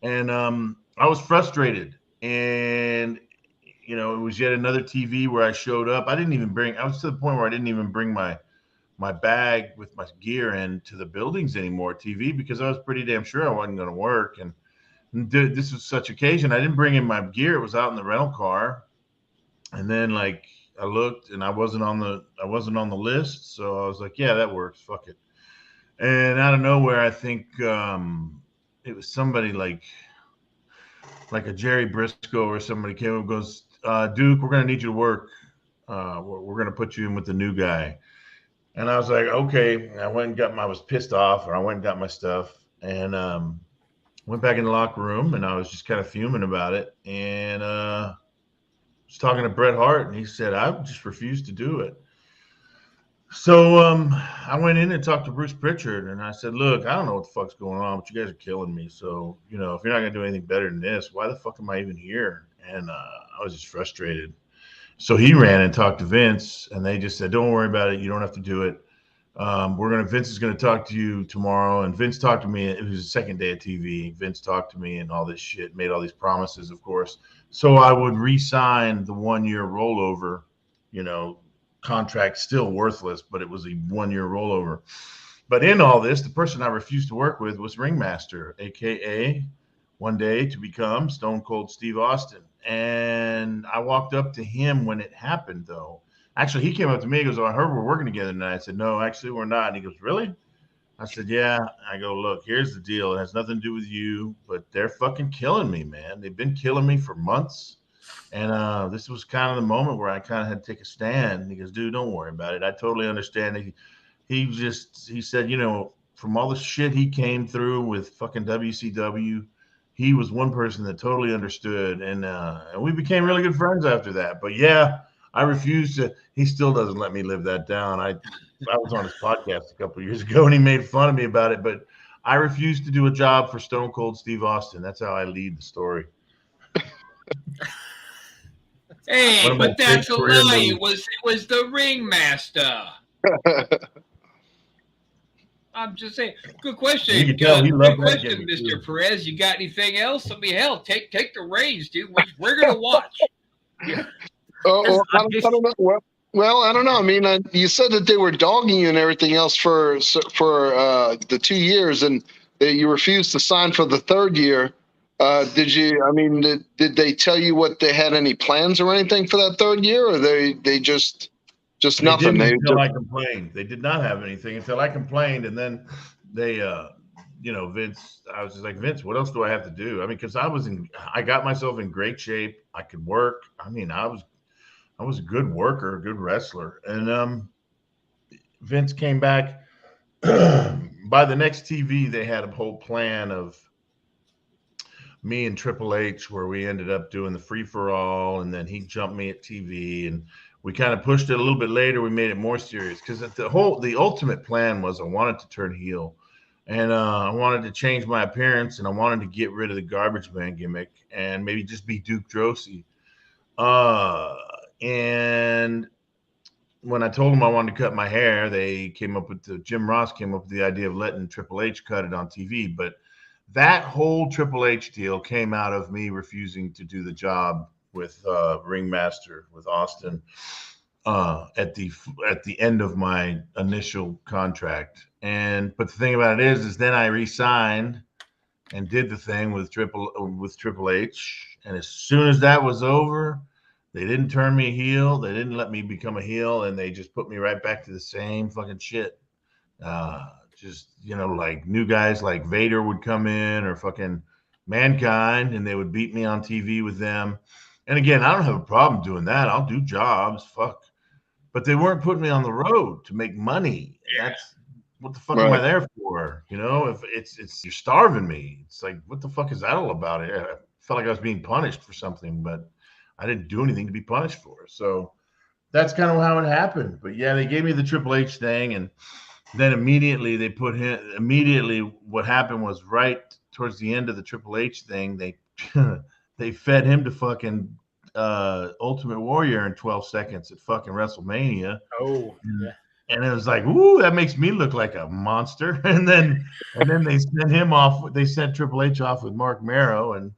And I was frustrated. And it was yet another TV where I showed up. I was to the point where I didn't even bring my bag with my gear into the buildings anymore, TV, because I was pretty damn sure I wasn't going to work. And this was such occasion. I didn't bring in my gear. It was out in the rental car. And then I looked and I wasn't on the list. So I was like, yeah, that works. Fuck it. And out of nowhere, I think it was somebody like a Jerry Briscoe or somebody came up and goes, Duke, we're going to need you to work. We're going to put you in with the new guy. And I was like, okay. And I was pissed off, and I went and got my stuff. And Went back in the locker room, and I was just kind of fuming about it. And was talking to Bret Hart, and he said, I just refused to do it. So I went in and talked to Bruce Pritchard, and I said, look, I don't know what the fuck's going on, but you guys are killing me. So, if you're not going to do anything better than this, why the fuck am I even here? And I was just frustrated. So he ran and talked to Vince, and they just said, don't worry about it. You don't have to do it. Vince is going to talk to you tomorrow. And Vince talked to me. It was the second day of TV. Vince talked to me and all this shit, made all these promises, of course. So I would re-sign the 1 year rollover, contract, still worthless, but it was a 1 year rollover. But in all this, the person I refused to work with was Ringmaster, AKA one day to become Stone Cold Steve Austin. And I walked up to him when it happened, though. Actually, he came up to me. He goes, oh, I heard we're working together tonight. I said, no, actually, we're not. And he goes, really? I said, yeah. I go, look, here's the deal. It has nothing to do with you, but they're fucking killing me, man. They've been killing me for months. And this was kind of the moment where I kind of had to take a stand. And he goes, dude, don't worry about it. I totally understand. He said, from all the shit he came through with fucking WCW, he was one person that totally understood. And we became really good friends after that. But yeah, I refuse to. He still doesn't let me live that down. I was on his podcast a couple of years ago, and he made fun of me about it. But I refuse to do a job for Stone Cold Steve Austin. That's how I lead the story. Hey, but that's a lie. It was the Ringmaster. I'm just saying. Good question. Good question, Mr. Perez. You got anything else? I mean, hell, take the reins, dude. We're gonna watch. Yeah. I don't know. Well, I don't know. I mean, you said that they were dogging you and everything else for the 2 years, and that you refused to sign for the third year. Did you? I mean, did they tell you what they had any plans or anything for that third year, or they just nothing? Until I complained. They did not have anything until I complained, and then they, Vince. I was just like, Vince, what else do I have to do? I mean, because I got myself in great shape. I could work. I mean, I was a good worker, a good wrestler, and Vince came back. By the next TV, they had a whole plan of me and Triple H, where we ended up doing the free for all, and then he jumped me at TV, and we kind of pushed it a little bit later. We made it more serious because the ultimate plan was I wanted to turn heel, and I wanted to change my appearance, and I wanted to get rid of the garbage man gimmick and maybe just be Duke Droese. And when I told them I wanted to cut my hair, Jim Ross came up with the idea of letting Triple H cut it on TV, but that whole Triple H deal came out of me refusing to do the job with Ringmaster, with Austin, at the end of my initial contract. But the thing about it is then I re-signed and did the thing with Triple H. And as soon as that was over, they didn't turn me heel. They didn't let me become a heel, and they just put me right back to the same fucking shit. Like new guys like Vader would come in, or fucking Mankind, and they would beat me on TV with them. And again, I don't have a problem doing that. I'll do jobs, fuck. But they weren't putting me on the road to make money. Yeah. That's what the fuck am I there for? If it's you're starving me. It's like, what the fuck is that all about? I felt like I was being punished for something, but I didn't do anything to be punished for. So that's kind of how it happened. But yeah, they gave me the Triple H thing, and then immediately what happened was right towards the end of the Triple H thing, they fed him to fucking Ultimate Warrior in 12 seconds at fucking WrestleMania. Oh, yeah. And it was like, ooh, that makes me look like a monster. And then they sent him off. They sent Triple H off with Mark Marrow, and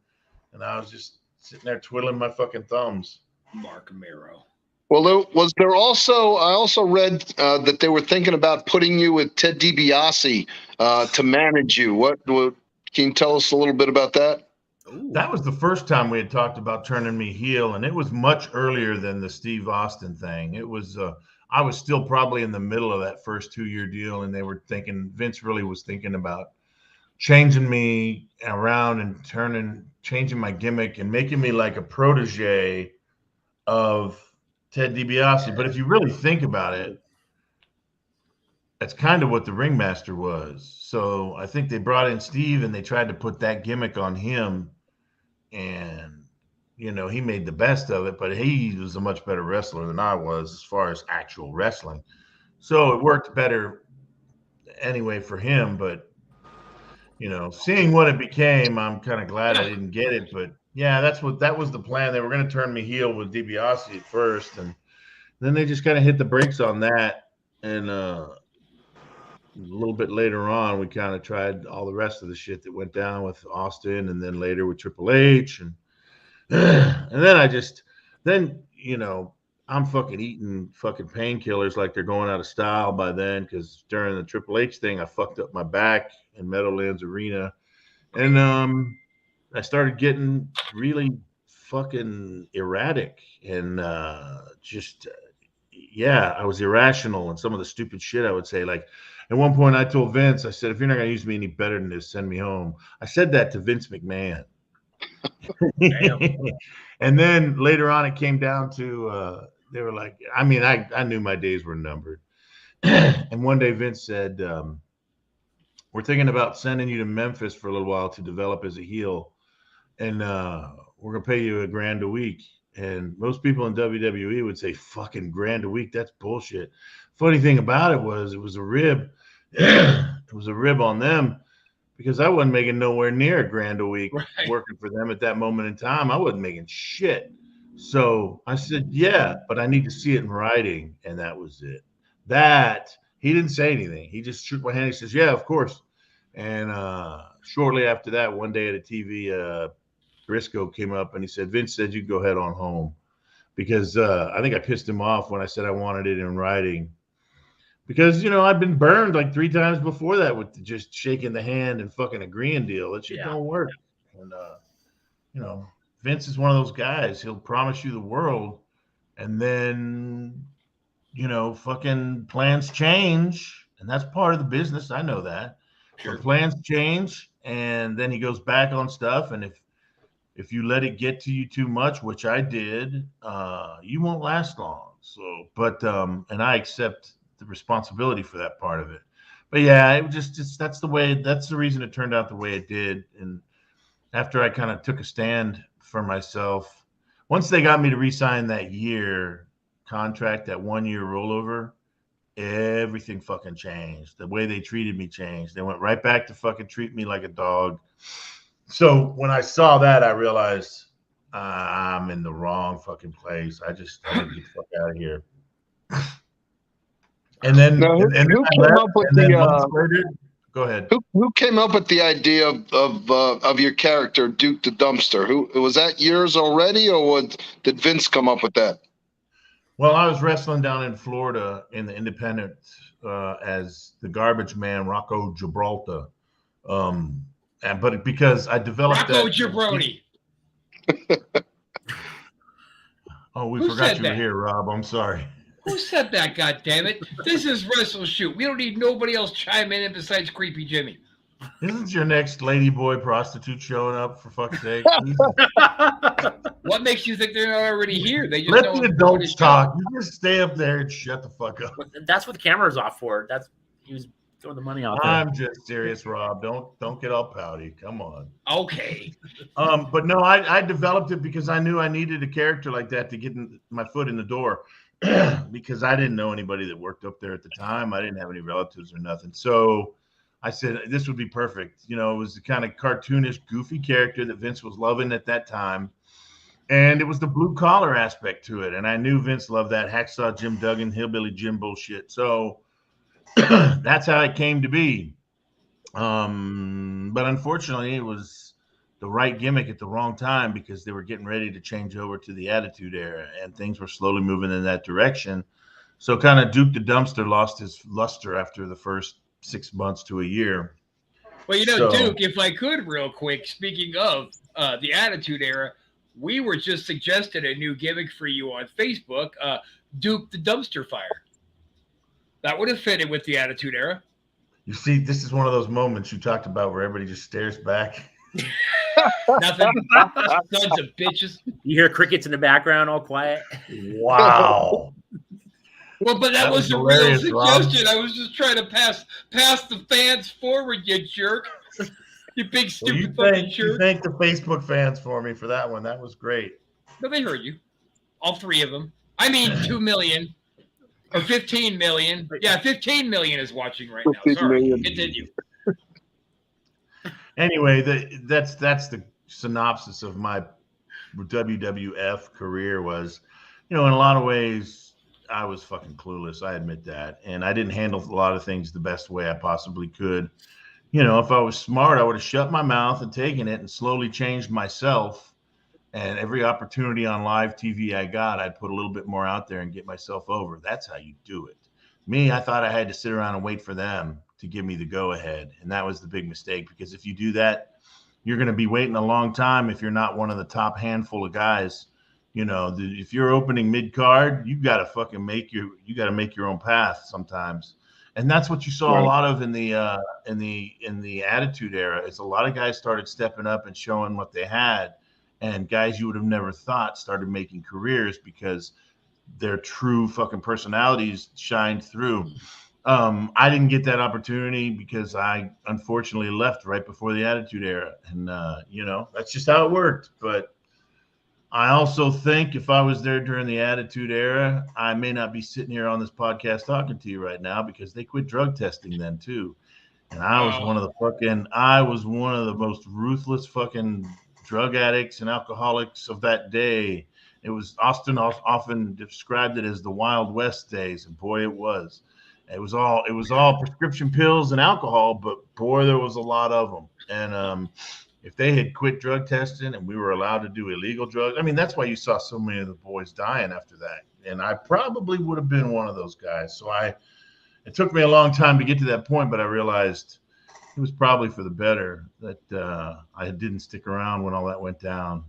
I was just sitting there twiddling my fucking thumbs. Mark Marrow. Well, I also read that they were thinking about putting you with Ted DiBiase to manage you. What can you tell us a little bit about that? Ooh. That was the first time we had talked about turning me heel, and it was much earlier than the Steve Austin thing. It was I was still probably in the middle of that first 2-year deal, and Vince really was thinking about changing me around and changing my gimmick and making me like a protege of Ted DiBiase. But if you really think about it, that's kind of what the ringmaster was. So I think they brought in Steve and they tried to put that gimmick on him, and he made the best of it, but he was a much better wrestler than I was as far as actual wrestling. So it worked better anyway for him, but seeing what it became, I'm kind of glad I didn't get it. But yeah, that was the plan. They were going to turn me heel with DiBiase at first, and then they just kind of hit the brakes on that. And a little bit later on, we kind of tried all the rest of the shit that went down with Austin, and then later with Triple H, and then I'm fucking eating fucking painkillers like they're going out of style by then, because during the Triple H thing, I fucked up my back in Meadowlands Arena, and I started getting really fucking erratic, and I was irrational, and some of the stupid shit I would say. Like at one point, I told Vince, I said, "If you're not gonna use me any better than this, send me home." I said that to Vince McMahon. And then later on, it came down to they were like, I mean, I knew my days were numbered. And one day Vince said, we're thinking about sending you to Memphis for a little while to develop as a heel, and we're gonna pay you $1,000 a week. And most people in WWE would say, fucking $1,000 a week, that's bullshit. Funny thing about it was a rib. It was a rib on them, because I wasn't making nowhere near $1,000 a week working for them at that moment in time. I wasn't making shit. So I said, yeah, but I need to see it in writing. And that was it. He didn't say anything. He just shook my hand. He says, yeah, of course. And shortly after that, one day at a TV, Briscoe came up and he said, Vince said you go head on home, because I think I pissed him off when I said I wanted it in writing. Because, I've been burned like 3 times before that with just shaking the hand and fucking agreeing deal. That shit don't work. And, Vince is one of those guys. He'll promise you the world, and then, fucking plans change. And that's part of the business. I know that. Sure. Plans change, and then he goes back on stuff. And if you let it get to you too much, which I did, you won't last long. So, but, and I accept the responsibility for that part of it. But yeah, it just that's the reason it turned out the way it did. And after I kind of took a stand for myself, once they got me to re-sign that year contract, that 1-year rollover, everything fucking changed. The way they treated me changed. They went right back to fucking treat me like a dog. So when I saw that, I realized I'm in the wrong fucking place. I need to get the fuck out of here. And then, now, who came up with go ahead. Who came up with the idea of your character, Duke the Dumpster? Who was that yours already, or did Vince come up with that? Well, I was wrestling down in Florida in the independent as the garbage man, Rocco Gibraltar. But because I developed Rocco Jabroni. Oh, we forgot you were here, Rob. I'm sorry. Who said that, goddammit? This is WrestleShoot. We don't need nobody else chiming in besides Creepy Jimmy. Isn't your next ladyboy prostitute showing up, for fuck's sake? What makes you think they're not already here? They just let the adults talk. You just stay up there and shut the fuck up. That's what the camera's off for. He was throwing the money off. I'm just serious, Rob. Don't get all pouty. Come on. Okay. But no, I developed it because I knew I needed a character like that to get my foot in the door. Because I didn't know anybody that worked up there at the time. I didn't have any relatives or nothing. So I said, this would be perfect. It was the kind of cartoonish, goofy character that Vince was loving at that time. And it was the blue collar aspect to it. And I knew Vince loved that Hacksaw Jim Duggan, Hillbilly Jim bullshit. So that's how it came to be. But unfortunately, it was the right gimmick at the wrong time, because they were getting ready to change over to the Attitude Era, and things were slowly moving in that direction. So kind of Duke the Dumpster lost his luster after the first 6 months to a year. Well, Duke, if I could real quick, speaking of the Attitude Era, we were just suggested a new gimmick for you on Facebook, Duke the Dumpster Fire. That would have fitted with the Attitude Era. You see, this is one of those moments you talked about where everybody just stares back. Nothing. Sons of bitches. You hear crickets in the background, all quiet. Wow. Well, but that was the real hilarious, Rob. suggestion. I was just trying to pass the fans forward, you jerk. You big Well, stupid fucking you jerk. thank the Facebook fans for me for that one. That was great. No, they heard you. All three of them. I mean, 2 million or 15 million. Yeah, 15 million is watching right now. 15 Sorry. million. Continue. Anyway, that's the synopsis of my WWF career. Was, in a lot of ways, I was fucking clueless. I admit that, and I didn't handle a lot of things the best way I possibly could. If I was smart, I would have shut my mouth and taken it and slowly changed myself. And every opportunity on live TV I got, I'd put a little bit more out there and get myself over. That's how you do it. Me, I thought I had to sit around and wait for them to give me the go ahead. And that was the big mistake, because if you do that, you're going to be waiting a long time if you're not one of the top handful of guys. If you're opening mid card, you got to fucking make your own path sometimes. And that's what you saw a lot of in the Attitude Era. Is a lot of guys started stepping up and showing what they had. And guys you would have never thought started making careers because their true fucking personalities shined through. I didn't get that opportunity because I unfortunately left right before the Attitude Era. And, that's just how it worked. But I also think if I was there during the Attitude Era, I may not be sitting here on this podcast talking to you right now, because they quit drug testing then too. And I was one of the most ruthless fucking drug addicts and alcoholics of that day. It was Austin often described it as the Wild West days, and boy, it was. It was all prescription pills and alcohol, but boy, there was a lot of them. And if they had quit drug testing and we were allowed to do illegal drugs, I mean, that's why you saw so many of the boys dying after that. And I probably would have been one of those guys. So it took me a long time to get to that point, but I realized it was probably for the better that I didn't stick around when all that went down,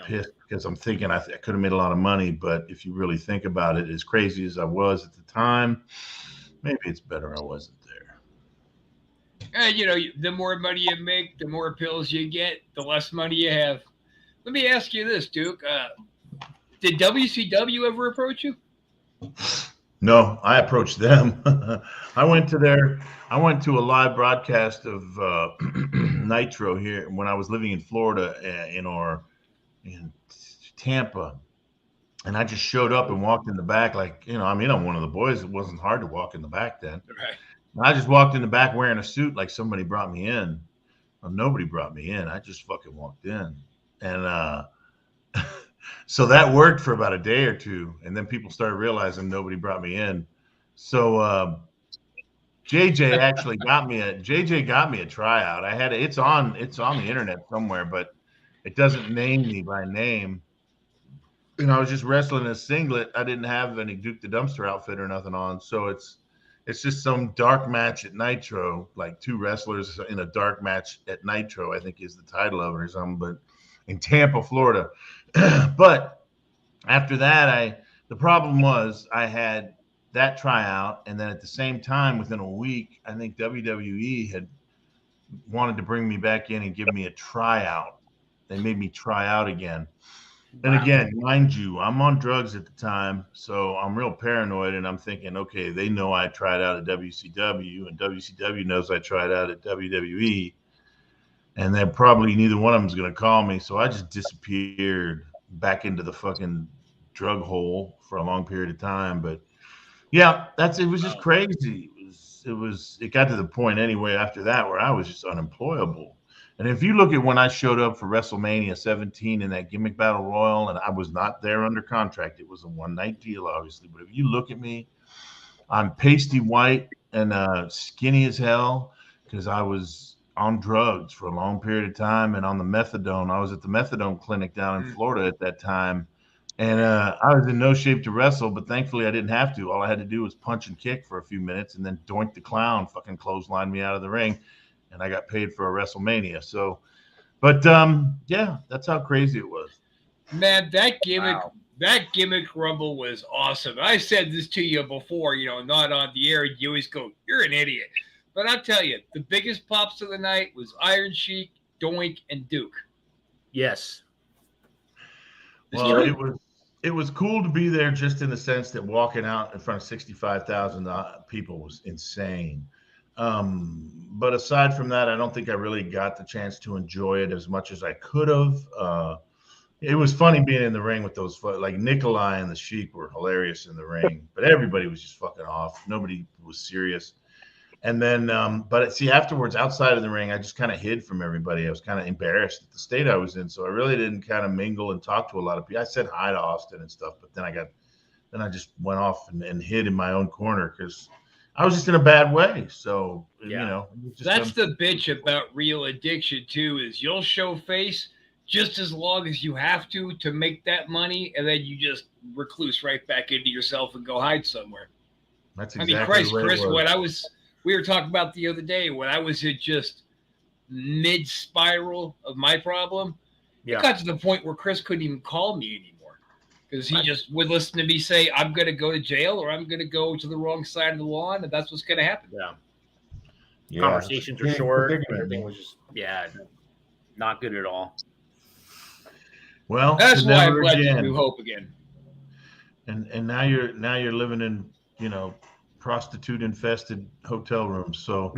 pissed because I'm thinking I could have made a lot of money. But if you really think about it, as crazy as I was at the time, maybe it's better I wasn't there. And, the more money you make, the more pills you get, the less money you have. Let me ask you this, Duke. Did WCW ever approach you? No, I approached them. I went to a live broadcast of Nitro here when I was living in Florida in Tampa. And I just showed up and walked in the back I'm one of the boys. It wasn't hard to walk in the back then. Right. I just walked in the back wearing a suit like somebody brought me in. Well, nobody brought me in. I just fucking walked in. And so that worked for about a day or two, and then people started realizing nobody brought me in. So JJ actually got me a tryout. It's on the internet somewhere, but it doesn't name me by name. And I was just wrestling in a singlet. I didn't have any Duke the Dumpster outfit or nothing on, so it's just some dark match at Nitro, like two wrestlers in a dark match at Nitro, I think is the title of it or something, but in Tampa, Florida. But after that, the problem was I had that tryout, and then at the same time, within a week, I think WWE had wanted to bring me back in and give me a tryout. They made me try out again. And again, mind you, I'm on drugs at the time, so I'm real paranoid, and I'm thinking, okay, they know I tried out at WCW, and WCW knows I tried out at WWE, and then probably neither one of them is going to call me. So I just disappeared back into the fucking drug hole for a long period of time. But yeah, it was just crazy. It got to the point anyway after that where I was just unemployable. And if you look at when I showed up for WrestleMania 17 in that gimmick battle royal, and I was not there under contract, it was a one-night deal, obviously. But if you look at me, I'm pasty white and skinny as hell because I was on drugs for a long period of time and on the methadone. I was at the methadone clinic down in Florida at that time. And I was in no shape to wrestle, but thankfully I didn't have to. All I had to do was punch and kick for a few minutes, and then Doink the Clown fucking clotheslined me out of the ring. And I got paid for a WrestleMania. So, but yeah, that's how crazy it was. Man, that gimmick rumble was awesome. I said this to you before, not on the air. You always go, "You're an idiot." But I'll tell you, the biggest pops of the night was Iron Sheik, Doink, and Duke. Yes. Well, it was cool to be there, just in the sense that walking out in front of 65,000 people was insane. But aside from that, I don't think I really got the chance to enjoy it as much as I could have. It was funny being in the ring with those, like Nikolai and the Sheik were hilarious in the ring, but everybody was just fucking off. Nobody was serious. And then, but see, afterwards, outside of the ring, I just kind of hid from everybody. I was kind of embarrassed at the state I was in, so I really didn't kind of mingle and talk to a lot of people. I said hi to Austin and stuff, but then I just went off and hid in my own corner because I was just in a bad way. So you know, that's the bitch about real addiction too. Is you'll show face just as long as you have to make that money, and then you just recluse right back into yourself and go hide somewhere. That's exactly Chris, we were talking about the other day, when I was in just mid-spiral of my problem, it got to the point where Chris couldn't even call me anymore because he just would listen to me say, I'm going to go to jail or I'm going to go to the wrong side of the lawn, and that's what's going to happen. Yeah. Conversations were short. Everything was just, not good at all. Well, that's why I'm glad to New Hope again. And now you're living in, you know, prostitute infested hotel rooms. So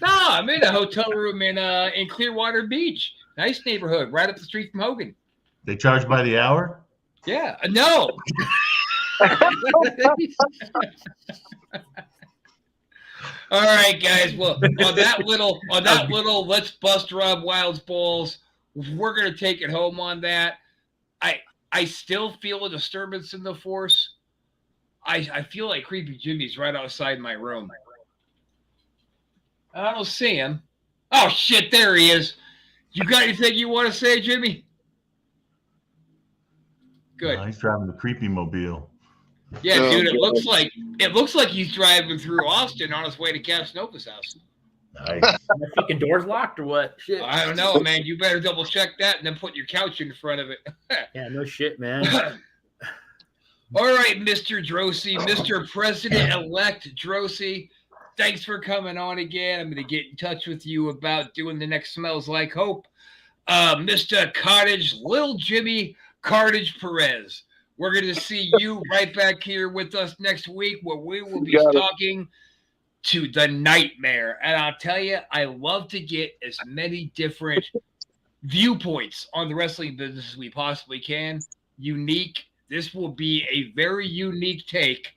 no, I'm in a hotel room in Clearwater Beach. Nice neighborhood, right up the street from Hogan. They charge by the hour? Yeah. No. All right, guys. Well, on that little let's bust Rob Wild's balls, we're gonna take it home on that. I still feel a disturbance in the force. I feel like Creepy Jimmy's right outside my room. I don't see him. Oh shit, there he is. You got anything you want to say, Jimmy? Good. He's driving the Creepy Mobile. Yeah, dude, it looks like he's driving through Austin on his way to Casanova's house. Nice. Are my fucking doors locked or what? Shit. I don't know, man. You better double check that and then put your couch in front of it. Yeah, no shit, man. All right, Mr. Droese, Mr. President-elect Droese, thanks for coming on again. I'm going to get in touch with you about doing the next Smells Like Hope. Mr. Carnage, Lil Jimmy Carnage Perez. We're going to see you right back here with us next week where we will be talking to the Nightmare. And I'll tell you, I love to get as many different viewpoints on the wrestling business as we possibly can. Unique. This will be a very unique take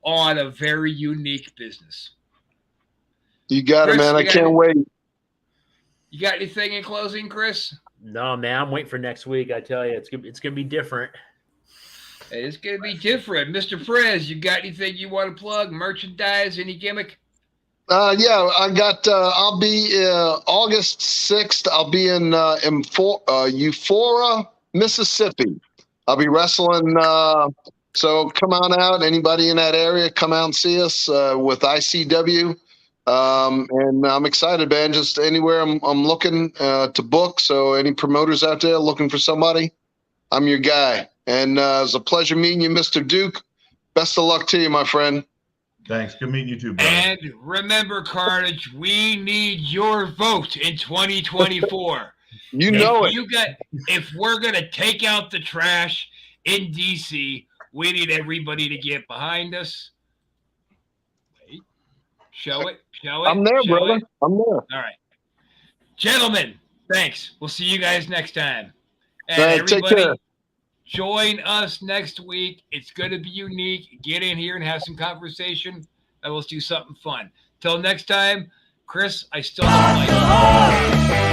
on a very unique business. You got it, man. I can't wait. You got anything in closing, Chris? No, man. I'm waiting for next week. I tell you, it's gonna be different. It's gonna be different, Mr. Perez. You got anything you want to plug? Merchandise? Any gimmick? Yeah, I got. I'll be August 6th. I'll be in Euphoria, Mississippi. I'll be wrestling. So come on out. Anybody in that area, come out and see us with ICW. And I'm excited, man. Just anywhere I'm looking to book. So any promoters out there looking for somebody, I'm your guy. And it was a pleasure meeting you, Mr. Duke. Best of luck to you, my friend. Thanks. Good meeting you too, bro. And remember, Carnage, we need your vote in 2024. You know it. If we're going to take out the trash in DC, we need everybody to get behind us. Wait. Show it. I'm there, brother. I'm there. All right. Gentlemen, thanks. We'll see you guys next time. And right, take care. Join us next week. It's going to be unique. Get in here and have some conversation, and let's do something fun. Till next time, Chris, I still don't like you.